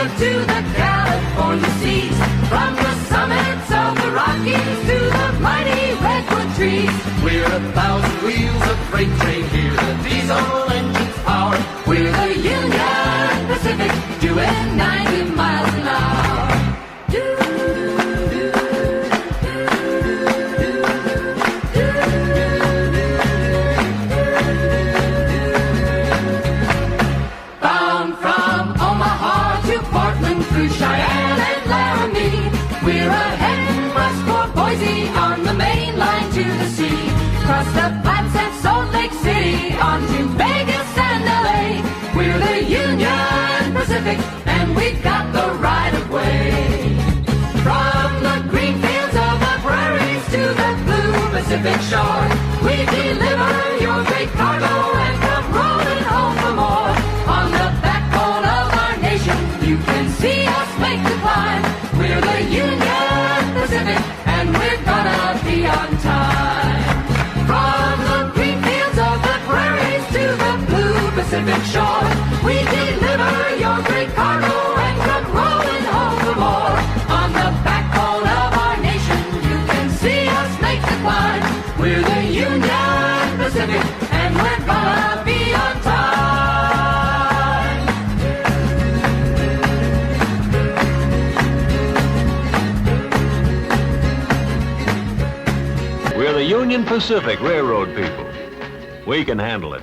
to the California seas, from the summits of the Rockies to the mighty redwood trees. We're 1,000 wheels of freight train here, the diesel engine's power. We're the Union Pacific, doing 90 miles an hour. Bound from Omaha to Portland through Cheyenne and Laramie, we're heading west for Boise on the main line to the sea. Cross the Flats and Salt Lake City on to Vegas and LA. We're the Union Pacific, and we've got the right of way. From the green fields of the prairies to the blue Pacific shore, we deliver your great cargo and come rolling home for more. On the backbone of our nation, you can see us make the climb. We're the Union Pacific, and we're gonna be on time. From the green fields of the prairies to the blue Pacific shore, we deliver your great cargo and come rolling home for more. On the backbone of our nation, you can see us make the climb. We're the Union Pacific, and we're gonna be on time. We're the Union Pacific Railroad people. We can handle it.